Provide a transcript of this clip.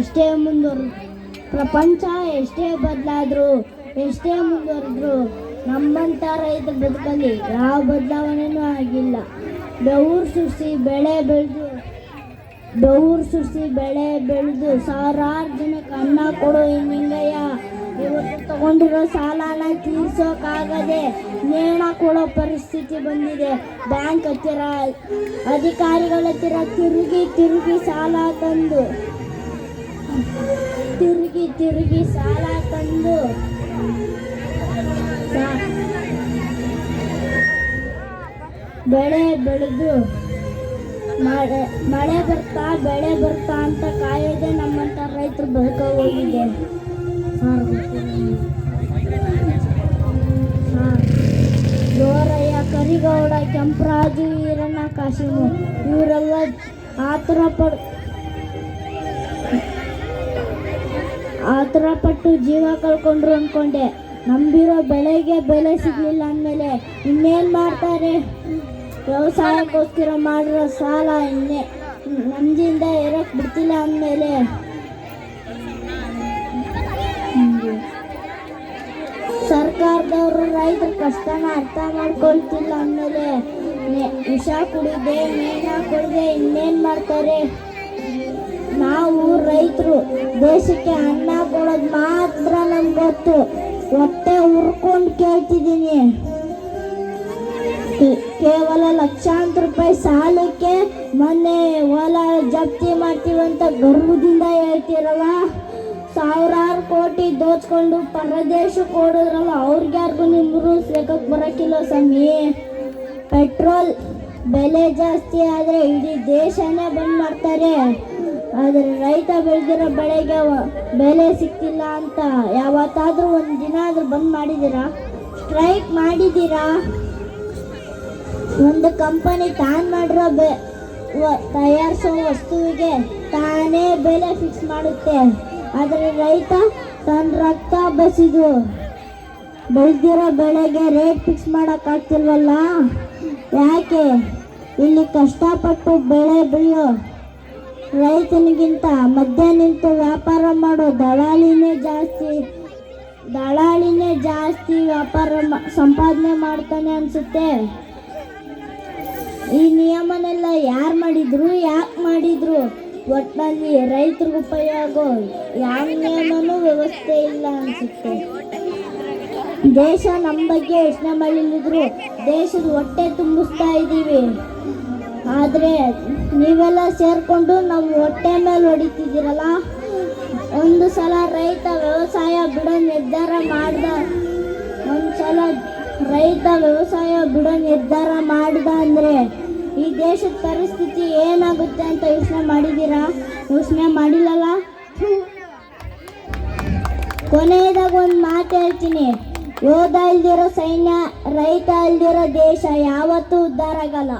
ಎಷ್ಟೇ ಪ್ರಪಂಚ ಎಷ್ಟೇ ಬದಲಾದ್ರು, ಎಷ್ಟೇ ಮುಂದುವರೆದ್ರು ನಮ್ಮಂಥ ರೈತರ ಬದುಕಲ್ಲಿ ಯಾವ ಬದಲಾವಣೆನೂ ಆಗಿಲ್ಲ. ಬೆವರು ಸುರಿಸಿ ಬೆಳೆ ಬೆಳೆದು ಸಾವಿರಾರು ಜನಕ್ಕೆ ಅನ್ನ ಕೊಡೋ ಈ ನಿಂಗಯ್ಯ ಇವತ್ತು ತಗೊಂಡಿರೋ ಸಾಲನ ತೀರ್ಸೋಕ್ಕಾಗದೆ ನೇಣ ಕೊಡೋ ಪರಿಸ್ಥಿತಿ ಬಂದಿದೆ. ಬ್ಯಾಂಕ್ ಹತ್ತಿರ, ಅಧಿಕಾರಿಗಳ ಹತ್ತಿರ ತಿರುಗಿ ಸಾಲ ತಂದು ಬೆಳೆ ಬೆಳೆದು ಮಳೆ ಬೆಳೆ ಬರ್ತಾ ಅಂತ ಕಾಯೋದೆ ನಮ್ಮಂಥ ರೈತರು ಬದುಕೋಗಿದೆ. ಜೋರಯ್ಯ, ಕರಿಗೌಡ, ಕೆಂಪರಾಜು, ಈರಣ್ಣ, ಕಾಶಿಮು ಇವರೆಲ್ಲ ಆತರ ಪಟ್ಟು ಜೀವ ಕಳ್ಕೊಂಡ್ರು ಅನ್ಕೊಂಡೆ. ನಂಬಿರೋ ಬೆಳೆಗೆ ಬೆಲೆ ಸಿಗ್ಲಿಲ್ಲ ಅಂದಮೇಲೆ ಇನ್ನೇನು ಮಾಡ್ತಾರೆ? ವ್ಯವಸಾಯಕ್ಕೋಸ್ಕರ ಮಾಡಿರೋ ಸಾಲ ನಮ್ದಿಂದ ಇರಕ್ಕೆ ಬಿಡ್ತಿಲ್ಲ ಅಂದಮೇಲೆ ಸರ್ಕಾರದವರು ರೈತರ ಕಷ್ಟನ ಅರ್ಥ ಮಾಡ್ಕೊಳ್ತಿಲ್ಲ ಅಂದಮೇಲೆ ವಿಷ ಕುಡಿದೆ, ಮೇಣ ಕುಡಿದೆ ಇನ್ನೇನು ಮಾಡ್ತಾರೆ? ನಾವು ರೈತರು ದೇಶಕ್ಕೆ ಅನ್ನ ಕೊಡೋದು ಮಾತ್ರ ನಮ್ಗೆ ಗೊತ್ತು. ಹೊಟ್ಟೆ ಉರ್ಕೊಂಡು ಕೇಳ್ತಿದ್ದೀನಿ. ಕೇವಲ ಲಕ್ಷಾಂತರ ರೂಪಾಯಿ ಸಾಲಕ್ಕೆ ಮೊನ್ನೆ ಹೊಲ ಜಪ್ತಿ ಮಾಡ್ತೀವಂತ ಗರ್ವದಿಂದ ಹೇಳ್ತಿರಲ್ಲ. ಸಾವಿರಾರು ಕೋಟಿ ದೋಚ್ಕೊಂಡು ಪರದೇಶಕ್ಕೆ ಓಡಿದ್ರಲ್ಲ, ಅವ್ರಿಗ್ಯಾರಿಗೂ ನಿಮ್ಮ ರೂಲ್ಸ್ ಲೆಕ್ಕಕ್ಕೆ ಬರೋಕ್ಕಿಲ್ಲ ಸ್ವಾಮಿ. ಪೆಟ್ರೋಲ್ ಬೆಲೆ ಜಾಸ್ತಿ ಆದರೆ ಇಡೀ ದೇಶನೇ ಬಂದ್ ಮಾಡ್ತಾರೆ. ಆದರೆ ರೈತ ಬೆಳೆದಿರೋ ಬೆಳೆಗೆ ಬೆಲೆ ಸಿಗ್ತಿಲ್ಲ ಅಂತ ಯಾವತ್ತಾದರೂ ಒಂದು ದಿನ ಆದರೂ ಬಂದ್ ಮಾಡಿದ್ದೀರಾ? ಸ್ಟ್ರೈಕ್ ಮಾಡಿದ್ದೀರಾ? ಒಂದು ಕಂಪನಿ ತಾನು ಮಾಡಿರೋ ತಯಾರಿಸೋ ವಸ್ತುವಿಗೆ ತಾನೇ ಬೆಲೆ ಫಿಕ್ಸ್ ಮಾಡುತ್ತೆ. ಆದರೆ ರೈತ ತನ್ನ ರಕ್ತ ಬಸಿದು ಬೆಳೆದಿರೋ ಬೆಳೆಗೆ ರೇಟ್ ಫಿಕ್ಸ್ ಮಾಡೋಕ್ಕಾಗ್ತಿಲ್ವಲ್ಲ? ಯಾಕೆ? ಇಲ್ಲಿ ಕಷ್ಟಪಟ್ಟು ಬೆಳೆ ಬೆಳೆಯೋ ರೈತನಿಗಿಂತ ಮಧ್ಯ ನಿಂತು ವ್ಯಾಪಾರ ಮಾಡೋ ದಳಾಳಿನೇ ಜಾಸ್ತಿ ವ್ಯಾಪಾರ ಸಂಪಾದನೆ ಮಾಡ್ತಾನೆ ಅನಿಸುತ್ತೆ. ಈ ನಿಯಮನೆಲ್ಲ ಯಾರು ಮಾಡಿದ್ರು, ಯಾಕೆ ಮಾಡಿದ್ರು? ಒಟ್ಟಿನಲ್ಲಿ ರೈತರಿಗೆ ಉಪಯೋಗ ಯಾವ ನಿಯಮನೂ ವ್ಯವಸ್ಥೆ ಇಲ್ಲ ಅನಿಸುತ್ತೆ. ದೇಶ ನಮ್ಮ ಬಗ್ಗೆ ಯೋಚನೆ ಮಾಡಿದ್ರು ದೇಶದ ಹೊಟ್ಟೆ ತುಂಬಿಸ್ತಾ ಇದ್ದೀವಿ. ಆದರೆ ನೀವೆಲ್ಲ ಸೇರಿಕೊಂಡು ನಮ್ಮ ಹೊಟ್ಟೆ ಮೇಲೆ ಹೊಡಿತಿದ್ದೀರಲ್ಲ. ಒಂದು ಸಲ ರೈತ ವ್ಯವಸಾಯ ಬಿಡೋ ನಿರ್ಧಾರ ಮಾಡ್ದ ಅಂದರೆ ಈ ದೇಶದ ಪರಿಸ್ಥಿತಿ ಏನಾಗುತ್ತೆ ಅಂತ ಯೋಚನೆ ಮಾಡಿದ್ದೀರಾ? ಯೋಚನೆ ಮಾಡಿಲ್ಲಲ್ಲ. ಕೊನೆಯದಾಗ ಒಂದು ಮಾತು ಹೇಳ್ತೀನಿ. ಯೋಧ ಇಲ್ದಿರೋ ಸೈನ್ಯ, ರೈತ ಇಲ್ದಿರೋ ದೇಶ ಯಾವತ್ತೂ ಉದ್ಧಾರ ಆಗಲ್ಲ.